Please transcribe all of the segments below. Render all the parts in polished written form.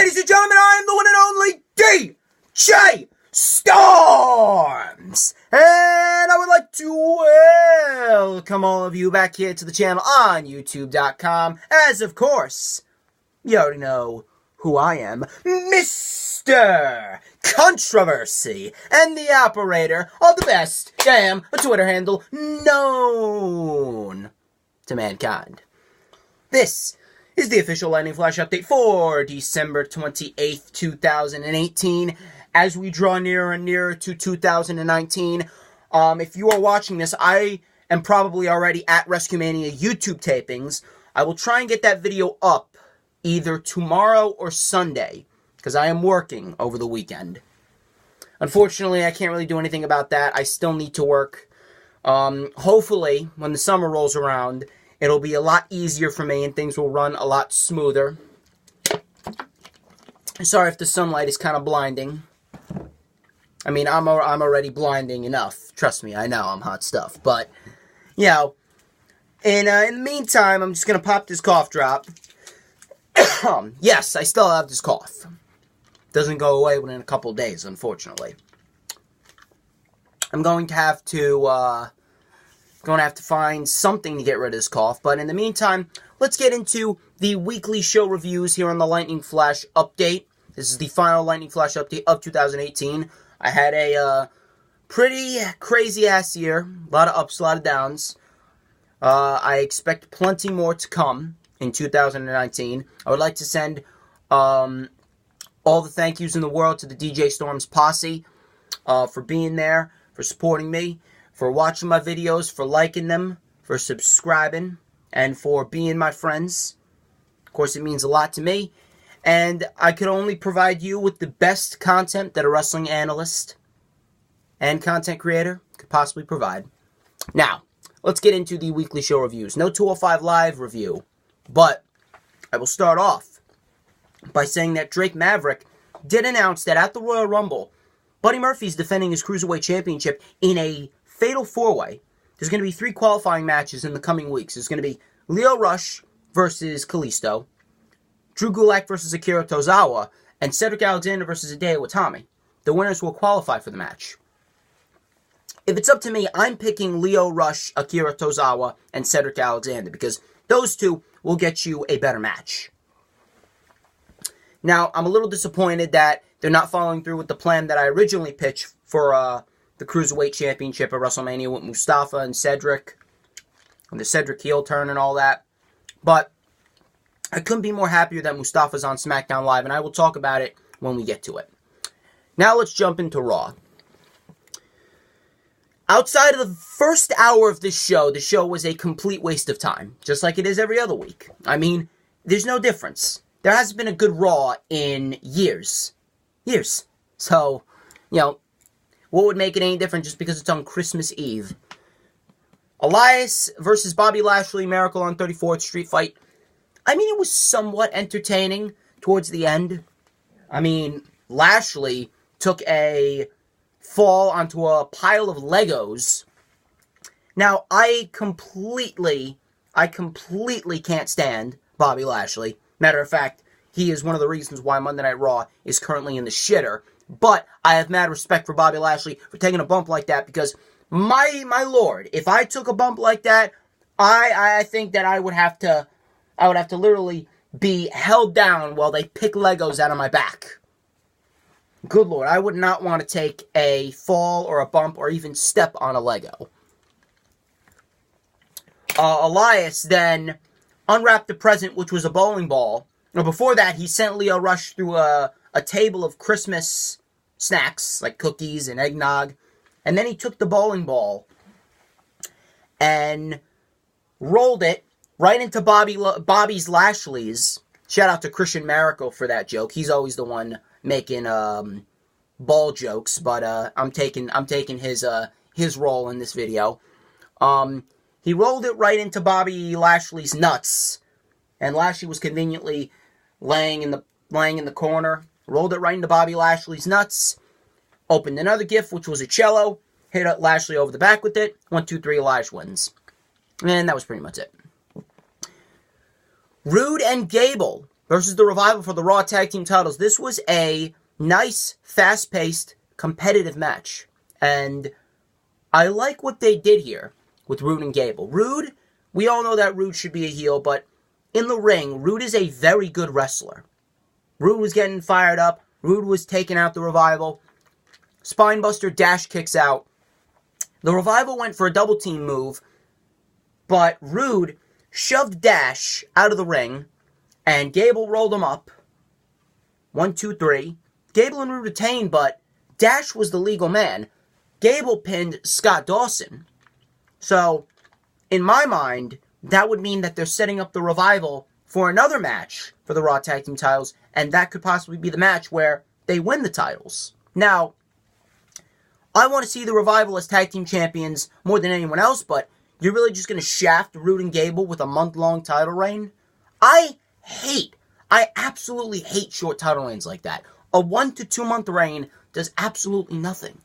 Ladies and gentlemen, I am the one and only DJ Storms! And I would like to welcome all of you back here to the channel on YouTube.com. As, of course, you already know who I am. Mr. Controversy and the operator of the best damn Twitter handle known to mankind. This is the official Lightning Flash update for December 28th, 2018. As we draw nearer and nearer to 2019, if you are watching this, I am probably already at WrestleMania YouTube tapings. I will try and get that video up either tomorrow or Sunday, because I am working over the weekend. Unfortunately, I can't really do anything about that. I still need to work. Hopefully, when the summer rolls around, it'll be a lot easier for me and things will run a lot smoother. Sorry if the sunlight is kind of blinding. I mean, I'm already blinding enough. Trust me, I know I'm hot stuff. But, you know, in the meantime, I'm just going to pop this cough drop. Yes, I still have this cough. Doesn't go away within a couple of days, unfortunately. I'm going to have to find something to get rid of this cough. But in the meantime, let's get into the weekly show reviews here on the Lightning Flash update. This is the final Lightning Flash update of 2018. I had a pretty crazy-ass year. A lot of ups, a lot of downs. I expect plenty more to come in 2019. I would like to send all the thank yous in the world to the DJ Storms posse for being there, for supporting me, for watching my videos, for liking them, for subscribing, and for being my friends. Of course, it means a lot to me. And I could only provide you with the best content that a wrestling analyst and content creator could possibly provide. Now, let's get into the weekly show reviews. No 205 Live review, but I will start off by saying that Drake Maverick did announce that at the Royal Rumble, Buddy Murphy's defending his Cruiserweight Championship in a Fatal 4-Way. There's going to be 3 qualifying matches in the coming weeks. There's going to be Lio Rush versus Kalisto, Drew Gulak versus Akira Tozawa, and Cedric Alexander versus Hideo Itami. The winners will qualify for the match. If it's up to me, I'm picking Lio Rush, Akira Tozawa, and Cedric Alexander, because those two will get you a better match. Now, I'm a little disappointed that they're not following through with the plan that I originally pitched for the Cruiserweight Championship at WrestleMania with Mustafa and Cedric, and the Cedric heel turn and all that. But I couldn't be more happier that Mustafa's on SmackDown Live, and I will talk about it when we get to it. Now let's jump into Raw. Outside of the first hour of this show, the show was a complete waste of time, just like it is every other week. I mean, there's no difference. There hasn't been a good Raw in years. Years. So, you know, what would make it any different just because it's on Christmas Eve? Elias versus Bobby Lashley, Miracle on 34th Street fight. I mean, it was somewhat entertaining towards the end. I mean, Lashley took a fall onto a pile of Legos. Now, I completely can't stand Bobby Lashley. Matter of fact, he is one of the reasons why Monday Night Raw is currently in the shitter. But I have mad respect for Bobby Lashley for taking a bump like that, because my lord, if I took a bump like that, I think that I would have to literally be held down while they pick Legos out of my back. Good lord, I would not want to take a fall or a bump or even step on a Lego. Elias then unwrapped the present, which was a bowling ball. Now, before that, he sent Lio Rush through a table of Christmas snacks, like cookies and eggnog. And then he took the bowling ball and rolled it right into Bobby's Lashley's. Shout out to Christian Miracle for that joke. He's always the one making ball jokes, but I'm taking his role in this video. He rolled it right into Bobby Lashley's nuts, and Lashley was conveniently laying in the corner. Rolled it right into Bobby Lashley's nuts. Opened another gift, which was a cello. Hit Lashley over the back with it. 1, 2, 3, Elias wins. And that was pretty much it. Rude and Gable versus the Revival for the Raw Tag Team titles. This was a nice, fast-paced, competitive match. And I like what they did here with Rude and Gable. Rude, we all know that Rude should be a heel, but in the ring, Rude is a very good wrestler. Rude was getting fired up. Rude was taking out the Revival. Spinebuster dash kicks out. The Revival went for a double team move, but Rude shoved Dash out of the ring, and Gable rolled him up. 1, 2, 3. Gable and Rude retained, but Dash was the legal man. Gable pinned Scott Dawson. So, in my mind, that would mean that they're setting up the Revival for another match for the Raw Tag Team titles, and that could possibly be the match where they win the titles. Now, I want to see the Revival as tag team champions more than anyone else, but you're really just going to shaft Rude and Gable with a month-long title reign? I absolutely hate short title reigns like that. A 1 to 2 month reign does absolutely nothing.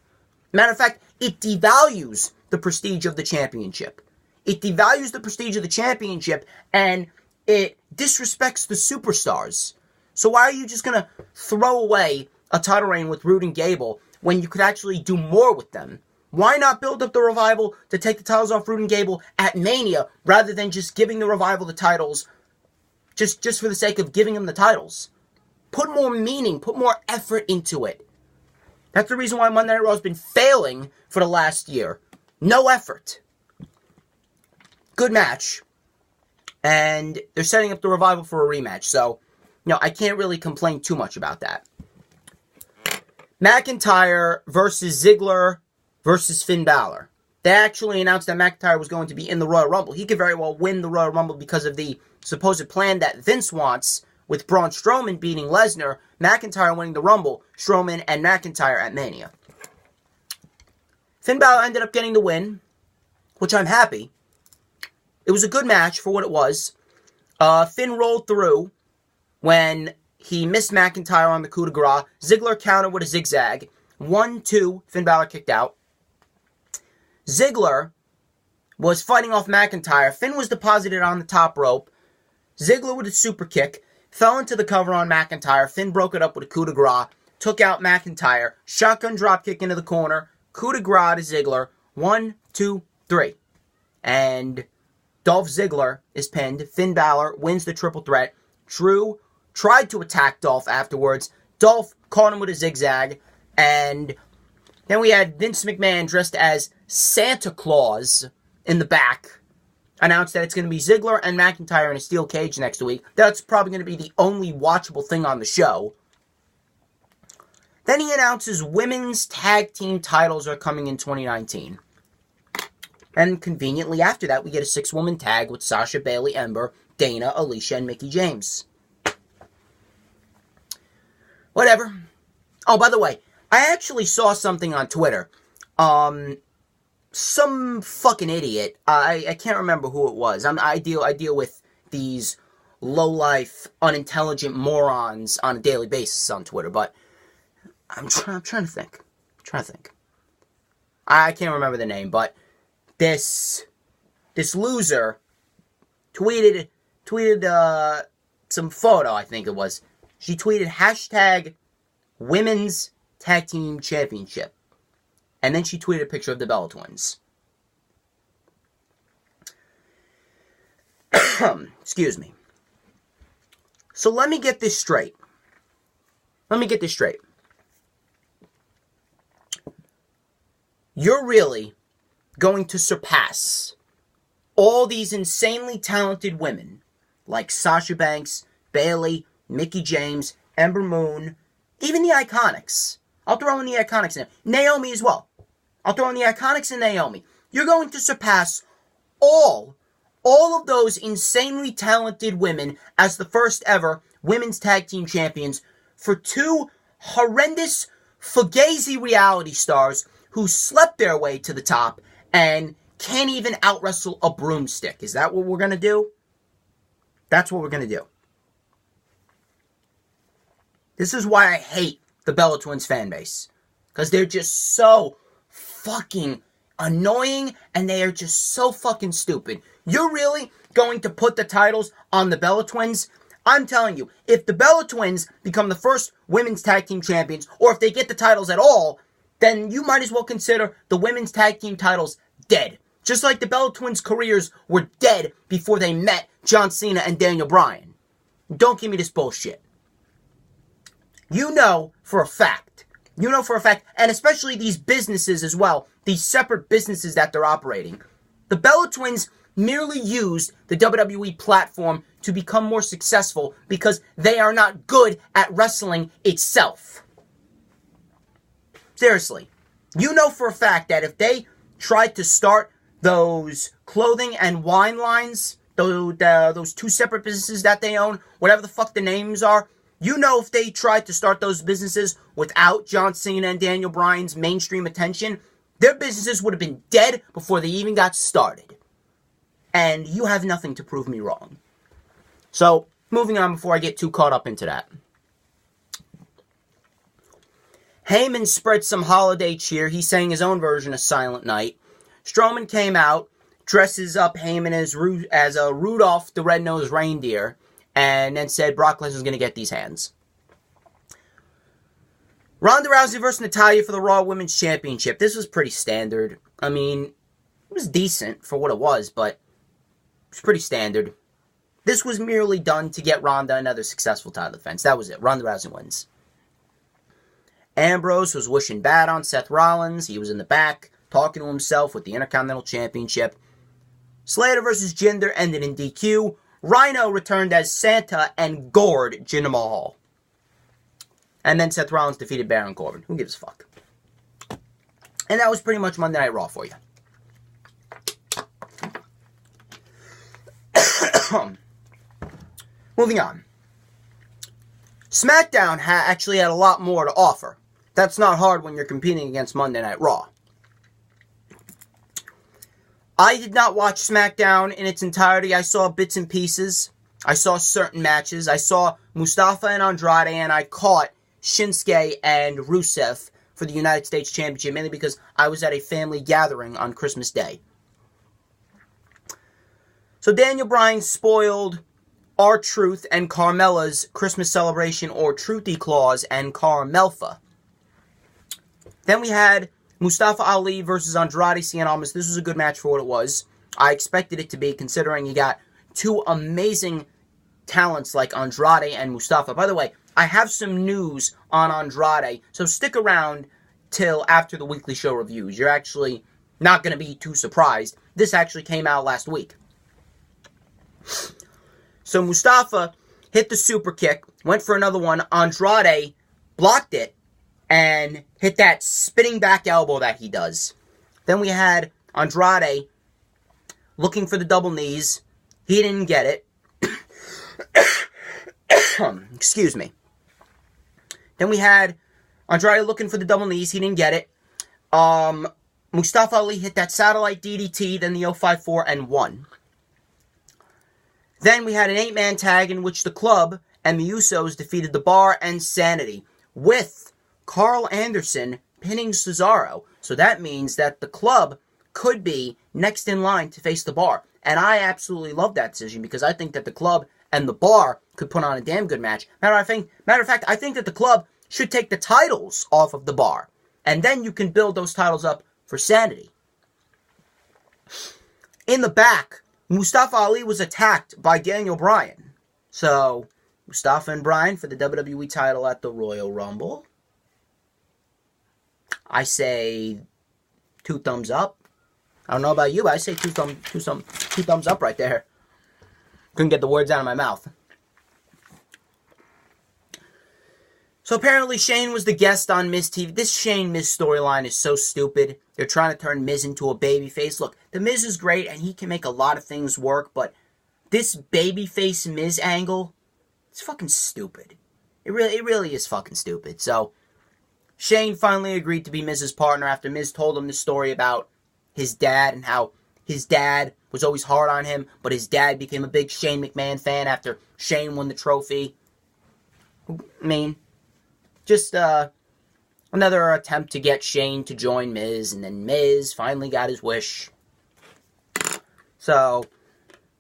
Matter of fact, it devalues the prestige of the championship. It devalues the prestige of the championship, and it disrespects the superstars. So why are you just going to throw away a title reign with Rude and Gable when you could actually do more with them? Why not build up the Revival to take the titles off Rude and Gable at Mania rather than just giving the Revival the titles just for the sake of giving them the titles? Put more meaning, put more effort into it. That's the reason why Monday Night Raw has been failing for the last year. No effort. Good match. And they're setting up the Revival for a rematch. So, I can't really complain too much about that. McIntyre versus Ziggler versus Finn Balor. They actually announced that McIntyre was going to be in the Royal Rumble. He could very well win the Royal Rumble because of the supposed plan that Vince wants with Braun Strowman beating Lesnar, McIntyre winning the Rumble, Strowman and McIntyre at Mania. Finn Balor ended up getting the win, which I'm happy. It was a good match for what it was. Finn rolled through when he missed McIntyre on the coup de grace. Ziggler countered with a zigzag. 1, 2, Finn Balor kicked out. Ziggler was fighting off McIntyre. Finn was deposited on the top rope. Ziggler with a super kick. Fell into the cover on McIntyre. Finn broke it up with a coup de grace. Took out McIntyre. Shotgun dropkick into the corner. Coup de grace to Ziggler. 1, 2, 3. And Dolph Ziggler is pinned. Finn Balor wins the triple threat. Drew tried to attack Dolph afterwards. Dolph caught him with a zigzag. And then we had Vince McMahon dressed as Santa Claus in the back. Announced that it's going to be Ziggler and McIntyre in a steel cage next week. That's probably going to be the only watchable thing on the show. Then he announces women's tag team titles are coming in 2019. And conveniently after that, we get a 6-woman tag with Sasha, Bayley, Ember, Dana, Alicia, and Mickie James. Whatever. Oh, by the way, I actually saw something on Twitter. Some fucking idiot. I can't remember who it was. I deal with these low-life, unintelligent morons on a daily basis on Twitter, but I'm trying to think. I can't remember the name, but this loser tweeted some photo, I think it was. She tweeted hashtag Women's Tag Team Championship. And then she tweeted a picture of the Bella Twins. Excuse me. So let me get this straight. You're really going to surpass all these insanely talented women like Sasha Banks, Bayley, Mickie James, Ember Moon, even the Iconics. I'll throw in the Iconics in. Naomi as well. I'll throw in the Iconics and Naomi. You're going to surpass all of those insanely talented women as the first ever women's tag team champions for 2 horrendous fugazi reality stars who slept their way to the top and can't even out-wrestle a broomstick. Is that what we're going to do? That's what we're going to do. This is why I hate the Bella Twins fan base. Because they're just so fucking annoying and they are just so fucking stupid. You're really going to put the titles on the Bella Twins? I'm telling you, if the Bella Twins become the first women's tag team champions, or if they get the titles at all, then you might as well consider the women's tag team titles dead. Just like the Bella Twins' careers were dead before they met John Cena and Daniel Bryan. Don't give me this bullshit. You know for a fact, and especially these businesses as well, these separate businesses that they're operating, the Bella Twins merely used the WWE platform to become more successful because they are not good at wrestling itself. Seriously. You know for a fact that if they tried to start those clothing and wine lines, those two separate businesses that they own, whatever the fuck the names are, you know if they tried to start those businesses without John Cena and Daniel Bryan's mainstream attention, their businesses would have been dead before they even got started. And you have nothing to prove me wrong. So, moving on before I get too caught up into that. Heyman spread some holiday cheer. He sang his own version of Silent Night. Strowman came out, dresses up Heyman as a Rudolph the Red-Nosed Reindeer, and then said Brock Lesnar's going to get these hands. Ronda Rousey versus Natalya for the Raw Women's Championship. This was pretty standard. I mean, it was decent for what it was, but it was pretty standard. This was merely done to get Ronda another successful title defense. That was it. Ronda Rousey wins. Ambrose was wishing bad on Seth Rollins. He was in the back, talking to himself with the Intercontinental Championship. Slater versus Jinder ended in DQ. Rhino returned as Santa and gored Jinder Mahal. And then Seth Rollins defeated Baron Corbin. Who gives a fuck? And that was pretty much Monday Night Raw for you. Moving on. SmackDown actually had a lot more to offer. That's not hard when you're competing against Monday Night Raw. I did not watch SmackDown in its entirety. I saw bits and pieces. I saw certain matches. I saw Mustafa and Andrade, and I caught Shinsuke and Rusev for the United States Championship, mainly because I was at a family gathering on Christmas Day. So Daniel Bryan spoiled R-Truth and Carmella's Christmas celebration, or Truthy Claus and Carmelfa. Then we had Mustafa Ali versus Andrade Cien Almas. This was a good match for what it was. I expected it to be, considering you got two amazing talents like Andrade and Mustafa. By the way, I have some news on Andrade, so stick around till after the weekly show reviews. You're actually not going to be too surprised. This actually came out last week. So Mustafa hit the super kick, went for another one. Andrade blocked it and hit that spinning back elbow that he does. Then we had Andrade looking for the double knees. He didn't get it. Excuse me. Then we had Andrade looking for the double knees. He didn't get it. Mustafa Ali hit that satellite DDT, then the 054, and won. Then we had an 8-man tag in which the Club and the Usos defeated the Bar and Sanity, with Carl Anderson pinning Cesaro. So that means that the Club could be next in line to face the Bar. And I absolutely love that decision, because I think that the Club and the Bar could put on a damn good match. Matter of fact, I think that the Club should take the titles off of the Bar. And then you can build those titles up for Sanity. In the back, Mustafa Ali was attacked by Daniel Bryan. So, Mustafa and Bryan for the WWE title at the Royal Rumble. I say 2 thumbs up. I don't know about you, but I say two thumbs up right there. Couldn't get the words out of my mouth. So apparently Shane was the guest on Miz TV. This Shane-Miz storyline is so stupid. They're trying to turn Miz into a babyface. Look, the Miz is great and he can make a lot of things work, but this babyface Miz angle, it's fucking stupid. It really is fucking stupid. So Shane finally agreed to be Miz's partner after Miz told him the story about his dad and how his dad was always hard on him, but his dad became a big Shane McMahon fan after Shane won the trophy. I mean, just another attempt to get Shane to join Miz, and then Miz finally got his wish. So,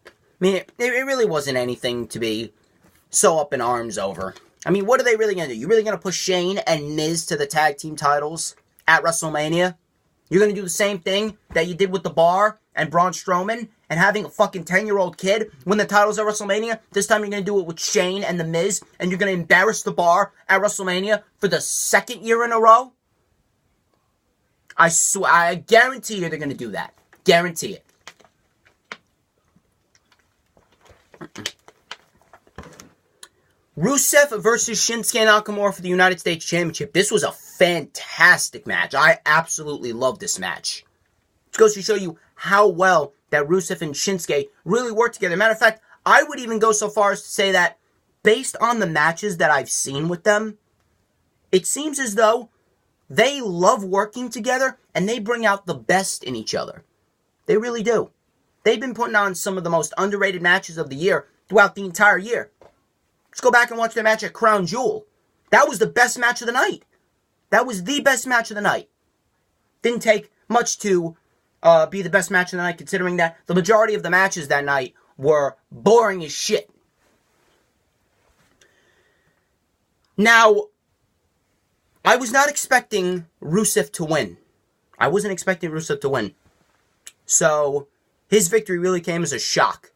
I mean, it really wasn't anything to be so up in arms over. I mean, what are they really going to do? You really going to push Shane and Miz to the tag team titles at WrestleMania? You're going to do the same thing that you did with The Bar and Braun Strowman and having a fucking 10-year-old kid win the titles at WrestleMania? This time you're going to do it with Shane and The Miz, and you're going to embarrass The Bar at WrestleMania for the second year in a row? I swear, I guarantee you they're going to do that. Guarantee it. Rusev versus Shinsuke Nakamura for the United States Championship. This was a fantastic match. I absolutely love this match. It goes to show you how well that Rusev and Shinsuke really work together. Matter of fact, I would even go so far as to say that based on the matches that I've seen with them, it seems as though they love working together and they bring out the best in each other. They really do. They've been putting on some of the most underrated matches of the year throughout the entire year. Let's go back and watch their match at Crown Jewel. That was the best match of the night. That was the best match of the night. Didn't take much to be the best match of the night, considering that the majority of the matches that night were boring as shit. Now, I was not expecting Rusev to win. I wasn't expecting Rusev to win. So, his victory really came as a shock.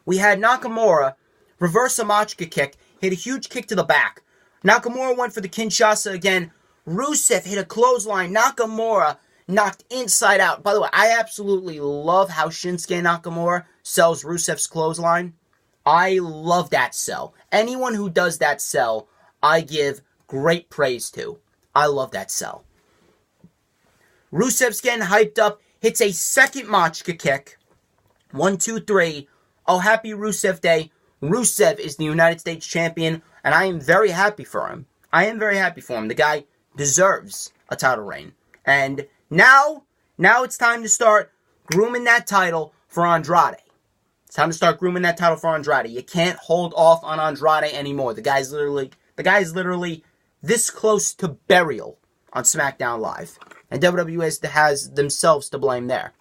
We had Nakamura reverse a Machka kick, hit a huge kick to the back. Nakamura went for the Kinshasa again. Rusev hit a clothesline. Nakamura knocked inside out. By the way, I absolutely love how Shinsuke Nakamura sells Rusev's clothesline. I love that sell. Anyone who does that sell, I give great praise to. I love that sell. Rusev's getting hyped up. Hits a second Machka kick. 1, 2, 3. Oh, happy Rusev Day. Rusev is the United States champion, and I am very happy for him. I am very happy for him. The guy deserves a title reign. And now it's time to start grooming that title for Andrade. It's time to start grooming that title for Andrade. You can't hold off on Andrade anymore. The guy's literally this close to burial on SmackDown Live. And WWE has themselves to blame there.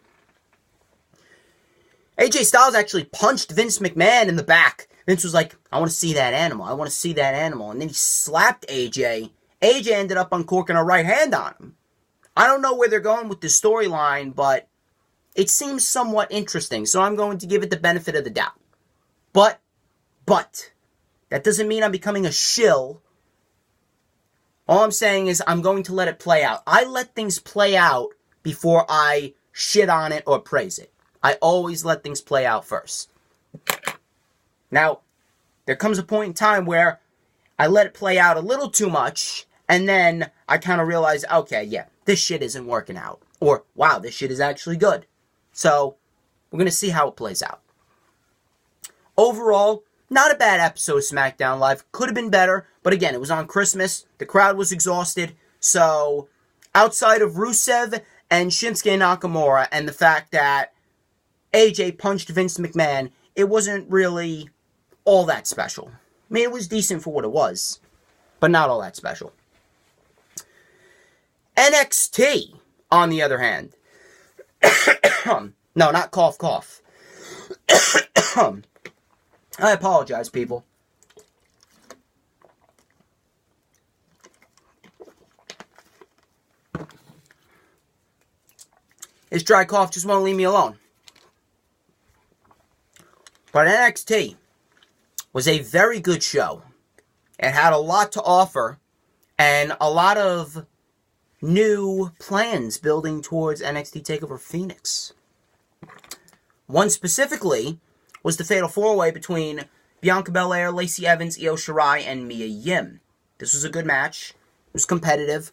AJ Styles actually punched Vince McMahon in the back. Vince was like, I want to see that animal. I want to see that animal. And then he slapped AJ. AJ ended up uncorking a right hand on him. I don't know where they're going with this storyline, but it seems somewhat interesting. So I'm going to give it the benefit of the doubt. But, that doesn't mean I'm becoming a shill. All I'm saying is I'm going to let it play out. I let things play out before I shit on it or praise it. I always let things play out first. Now, there comes a point in time where I let it play out a little too much, and then I kind of realize, okay, yeah, this shit isn't working out. Or, wow, this shit is actually good. So, we're going to see how it plays out. Overall, not a bad episode of SmackDown Live. Could have been better, but again, it was on Christmas. The crowd was exhausted. So, outside of Rusev and Shinsuke Nakamura and the fact that AJ punched Vince McMahon, it wasn't really all that special. I mean, it was decent for what it was, but not all that special. NXT, on the other hand. No, not cough, cough. I apologize, people. This dry cough just won't leave me alone. But NXT was a very good show. It had a lot to offer and a lot of new plans building towards NXT TakeOver Phoenix. One specifically was the Fatal 4-Way between Bianca Belair, Lacey Evans, Io Shirai, and Mia Yim. This was a good match. It was competitive.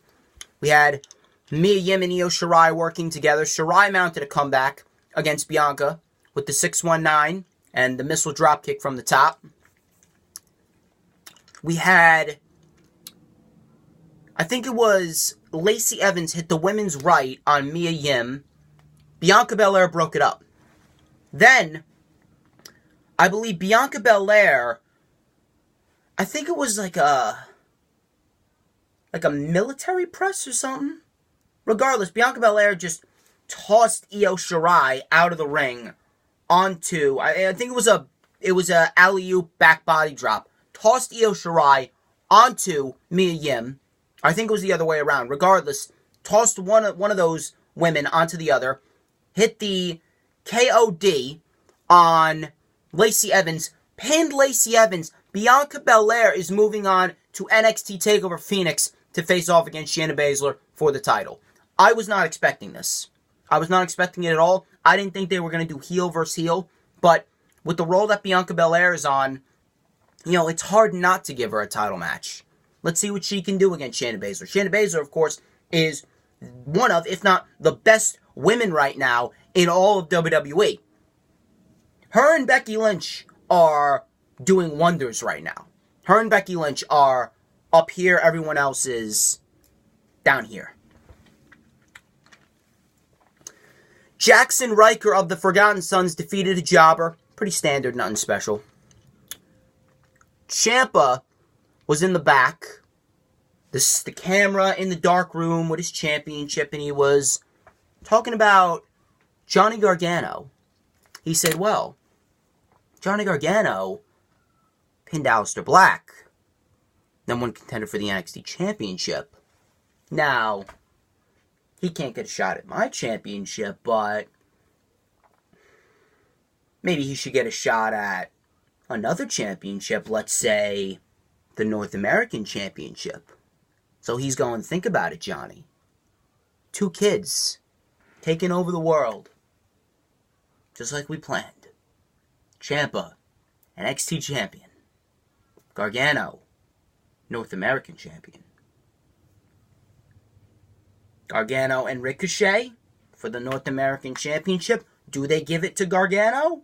We had Mia Yim and Io Shirai working together. Shirai mounted a comeback against Bianca with the 619 and the missile dropkick from the top. We had, I think it was Lacey Evans hit the women's right on Mia Yim. Bianca Belair broke it up. Then, I believe Bianca Belair, I think it was like a military press or something. Regardless, Bianca Belair just tossed Io Shirai out of the ring onto, I think it was a it was a alley-oop back body drop. Tossed Io Shirai onto Mia Yim. I think it was the other way around. Regardless, tossed one of those women onto the other. Hit the KOD on Lacey Evans. Pinned Lacey Evans. Bianca Belair is moving on to NXT TakeOver Phoenix to face off against Shayna Baszler for the title. I was not expecting this. I was not expecting it at all. I didn't think they were going to do heel versus heel. But with the role that Bianca Belair is on, it's hard not to give her a title match. Let's see what she can do against Shayna Baszler. Shayna Baszler, of course, is one of, if not the best women right now in all of WWE. Her and Becky Lynch are doing wonders right now. Her and Becky Lynch are up here. Everyone else is down here. Jackson Riker of the Forgotten Sons defeated a jobber. Pretty standard, nothing special. Ciampa was in the back. The camera in the dark room with his championship, and he was talking about Johnny Gargano. He said, well, Johnny Gargano pinned Aleister Black, #1 contender for the NXT Championship. Now, he can't get a shot at my championship, but maybe he should get a shot at another championship, let's say the North American Championship. So he's going, think about it, Johnny. 2 kids taking over the world, just like we planned. Ciampa, NXT champion. Gargano, North American champion. Gargano and Ricochet for the North American Championship. Do they give it to Gargano?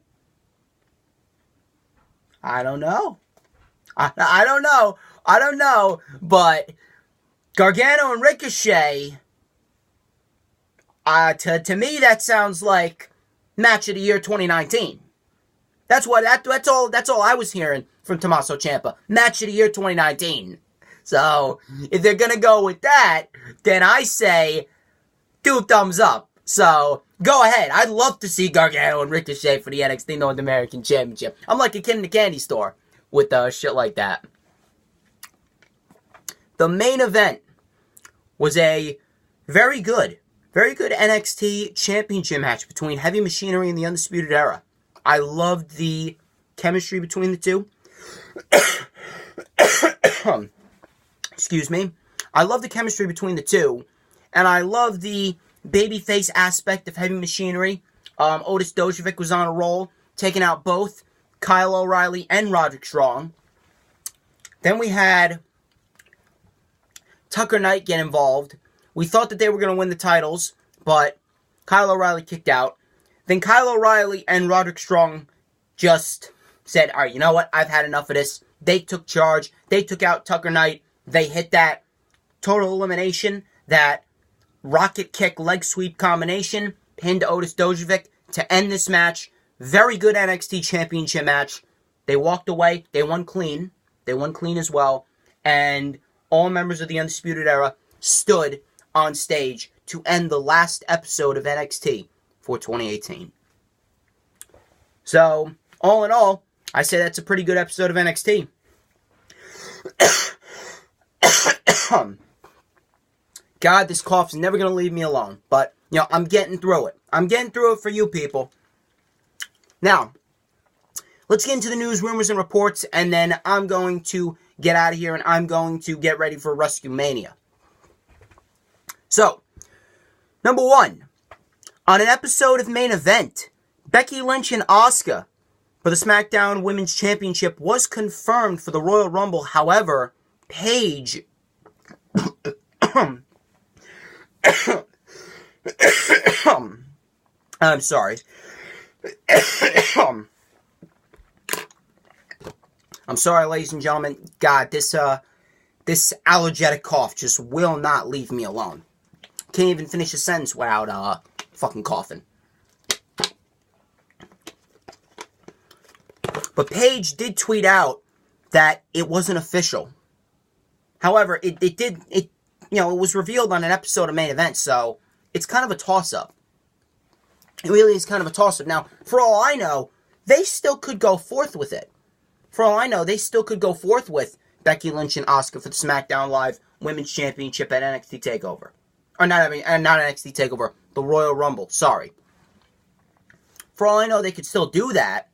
I don't know. I don't know. But Gargano and Ricochet, to me, that sounds like match of the year 2019. That's all I was hearing from Tommaso Ciampa. Match of the year 2019. So, if they're going to go with that, then I say 2 thumbs up. So, go ahead. I'd love to see Gargano and Ricochet for the NXT North American Championship. I'm like a kid in the candy store with shit like that. The main event was a very good NXT Championship match between Heavy Machinery and the Undisputed Era. I loved the chemistry between the two. Excuse me. I love the chemistry between the two. And I love the babyface aspect of Heavy Machinery. Otis Dojovic was on a roll, taking out both Kyle O'Reilly and Roderick Strong. Then we had Tucker Knight get involved. We thought that they were going to win the titles, but Kyle O'Reilly kicked out. Then Kyle O'Reilly and Roderick Strong just said, all right, you know what? I've had enough of this. They took charge. They took out Tucker Knight. They hit that total elimination, that rocket kick leg sweep combination, pinned Otis Dojovic to end this match. Very good NXT Championship match. They walked away. They won clean. They won clean as well. And all members of the Undisputed Era stood on stage to end the last episode of NXT for 2018. So, all in all, I say that's a pretty good episode of NXT. God, this cough's never going to leave me alone. But, I'm getting through it. I'm getting through it for you people. Now, let's get into the news, rumors, and reports, and then I'm going to get out of here, and I'm going to get ready for Rescue Mania. So, number 1. On an episode of Main Event, Becky Lynch and Asuka for the SmackDown Women's Championship was confirmed for the Royal Rumble. However, Paige... I'm sorry. I'm sorry, ladies and gentlemen. God, this allergic cough just will not leave me alone. Can't even finish a sentence without fucking coughing. But Paige did tweet out that it wasn't official. However, it was revealed on an episode of Main Event, so it's kind of a toss-up. It really is kind of a toss-up. Now, for all I know, they still could go forth with it. For all I know, they still could go forth with Becky Lynch and Asuka for the SmackDown Live Women's Championship at NXT TakeOver. Or not NXT TakeOver, the Royal Rumble, sorry. For all I know, they could still do that.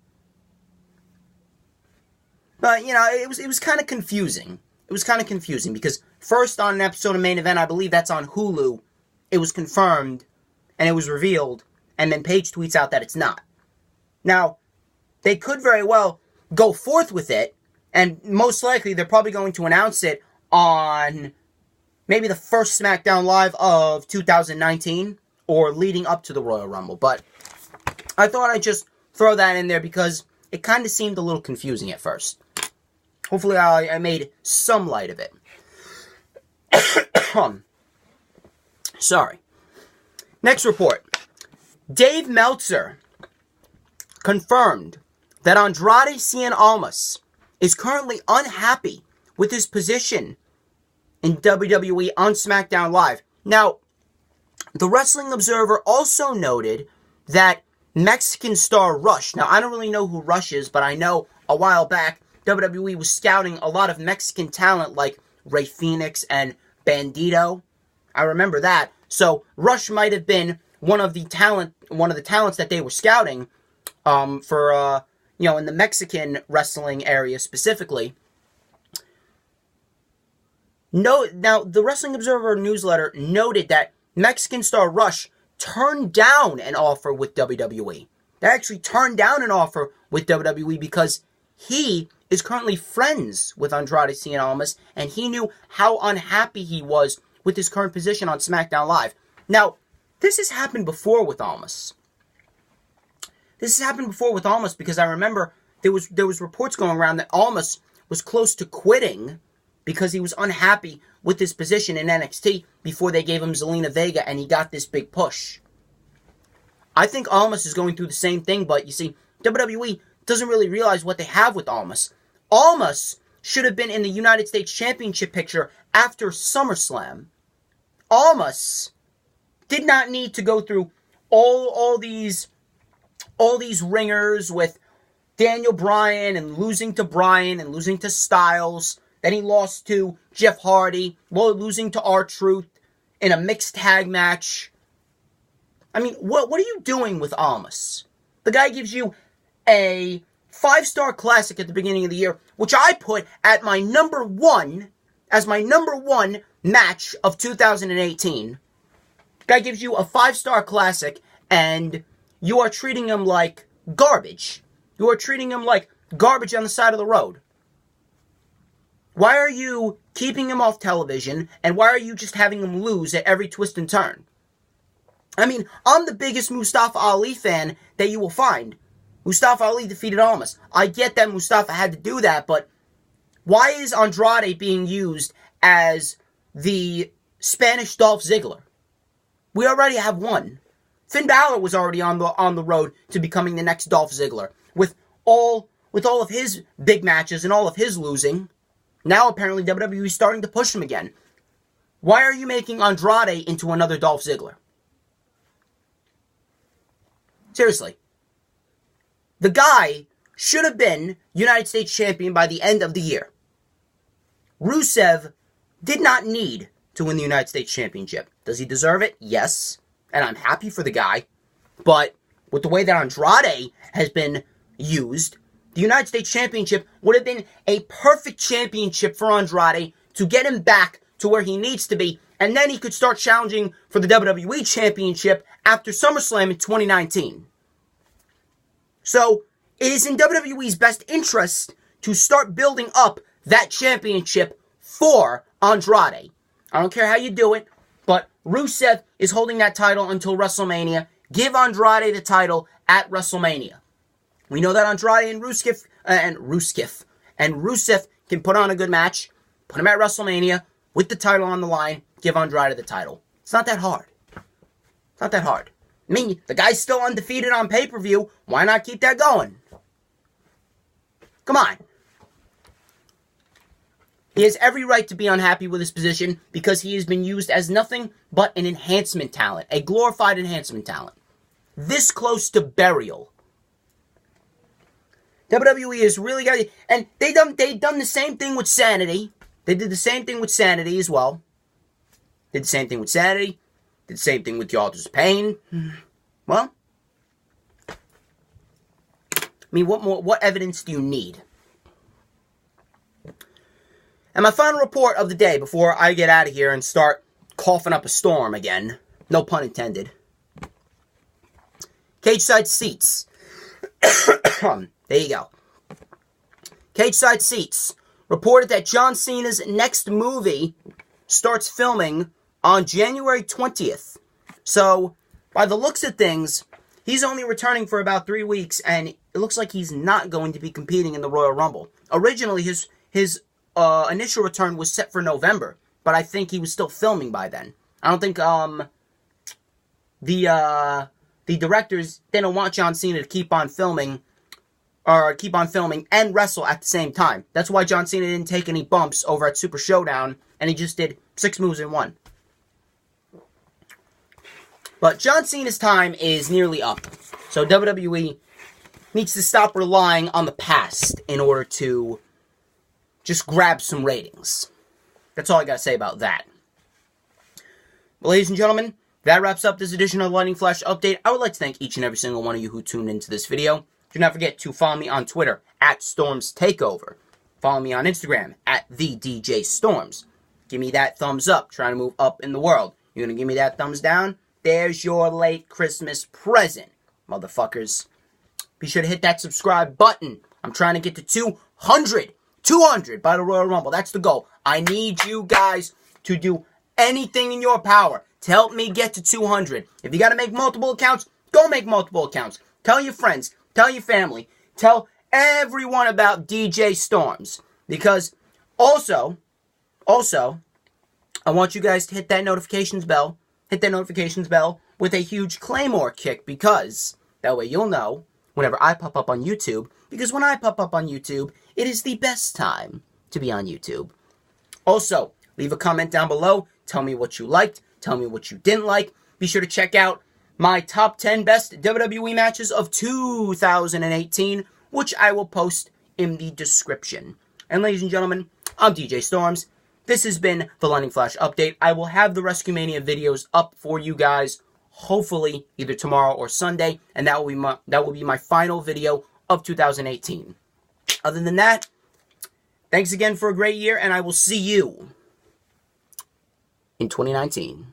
But, you know, it was kind of confusing. It was kind of confusing because first on an episode of Main Event, I believe that's on Hulu, it was confirmed and it was revealed, and then Paige tweets out that it's not. Now, they could very well go forth with it, and most likely they're probably going to announce it on maybe the first SmackDown Live of 2019 or leading up to the Royal Rumble. But I thought I'd just throw that in there because it kind of seemed a little confusing at first. Hopefully I made some light of it. Sorry. Next report. Dave Meltzer confirmed that Andrade Cien Almas is currently unhappy with his position in WWE on SmackDown Live. Now, the Wrestling Observer also noted that Mexican star Rush, now I don't really know who Rush is, but I know a while back WWE was scouting a lot of Mexican talent like Rey Fenix and Bandito. I remember that. So Rush might have been one of the talents that they were scouting for in the Mexican wrestling area specifically. Now, the Wrestling Observer newsletter noted that Mexican star Rush turned down an offer with WWE. They actually turned down an offer with WWE because he is currently friends with Andrade Cien Almas, and he knew how unhappy he was with his current position on SmackDown Live. Now, this has happened before with Almas. This has happened before with Almas because I remember there was reports going around that Almas was close to quitting because he was unhappy with his position in NXT before they gave him Zelina Vega and he got this big push. I think Almas is going through the same thing, but you see, WWE doesn't really realize what they have with Almas. Almas should have been in the United States Championship picture after SummerSlam. Almas did not need to go through all these ringers with Daniel Bryan and losing to Bryan and losing to Styles. Then he lost to Jeff Hardy, losing to R-Truth in a mixed tag match. I mean, what are you doing with Almas? The guy gives you a 5-star classic at the beginning of the year, which I put at my number one match of 2018. Guy gives you a 5-star classic, and you are treating him like garbage. You are treating him like garbage on the side of the road. Why are you keeping him off television, and why are you just having him lose at every twist and turn? I mean, I'm the biggest Mustafa Ali fan that you will find. Mustafa Ali defeated Almas. I get that Mustafa had to do that, but why is Andrade being used as the Spanish Dolph Ziggler? We already have one. Finn Balor was already on the road to becoming the next Dolph Ziggler. With all of his big matches and all of his losing, now apparently WWE is starting to push him again. Why are you making Andrade into another Dolph Ziggler? Seriously. The guy should have been United States Champion by the end of the year. Rusev did not need to win the United States Championship. Does he deserve it? Yes. And I'm happy for the guy. But with the way that Andrade has been used, the United States Championship would have been a perfect championship for Andrade to get him back to where he needs to be. And then he could start challenging for the WWE Championship after SummerSlam in 2019. So, it is in WWE's best interest to start building up that championship for Andrade. I don't care how you do it, but Rusev is holding that title until WrestleMania. Give Andrade the title at WrestleMania. We know that Andrade and Rusev can put on a good match. Put him at WrestleMania with the title on the line. Give Andrade the title. It's not that hard. It's not that hard. I mean, the guy's still undefeated on pay-per-view. Why not keep that going? Come on. He has every right to be unhappy with his position because he has been used as nothing but an enhancement talent. A glorified enhancement talent. This close to burial. WWE is really got it. And they done the same thing with Sanity. They did the same thing with Sanity as well. Did the same thing with Sanity. Did the same thing with The Authors of Pain. Well, I mean, what evidence do you need? And my final report of the day before I get out of here and start coughing up a storm again. No pun intended. Cage side seats. There you go. Cage side seats reported that John Cena's next movie starts filming on January 20th. So, by the looks of things, he's only returning for about 3 weeks, and it looks like he's not going to be competing in the Royal Rumble. Originally, his initial return was set for November, but I think he was still filming by then. I don't think the directors, they don't want John Cena to keep on filming and wrestle at the same time. That's why John Cena didn't take any bumps over at Super Showdown, and he just did 6 moves in 1. But John Cena's time is nearly up. So WWE needs to stop relying on the past in order to just grab some ratings. That's all I gotta say about that. Well, ladies and gentlemen, that wraps up this edition of the Lightning Flash Update. I would like to thank each and every single one of you who tuned into this video. Do not forget to follow me on Twitter at StormsTakeover. Follow me on Instagram at TheDJStorms. Give me that thumbs up, trying to move up in the world. You're gonna give me that thumbs down? There's your late Christmas present, motherfuckers. Be sure to hit that subscribe button. I'm trying to get to 200 by the Royal Rumble. That's the goal. I need you guys to do anything in your power to help me get to 200. If you got to make multiple accounts, go make multiple accounts. Tell your friends. Tell your family. Tell everyone about DJ Storms. Because also, I want you guys to hit that notifications bell. Hit that notifications bell with a huge Claymore kick, because that way you'll know whenever I pop up on YouTube. Because when I pop up on YouTube, it is the best time to be on YouTube. Also, leave a comment down below. Tell me what you liked. Tell me what you didn't like. Be sure to check out my top 10 best WWE matches of 2018, which I will post in the description. And ladies and gentlemen, I'm DJ Storms. This has been the Lightning Flash Update. I will have the WrestleMania videos up for you guys, hopefully either tomorrow or Sunday, and that will be my final video of 2018. Other than that, thanks again for a great year, and I will see you in 2019.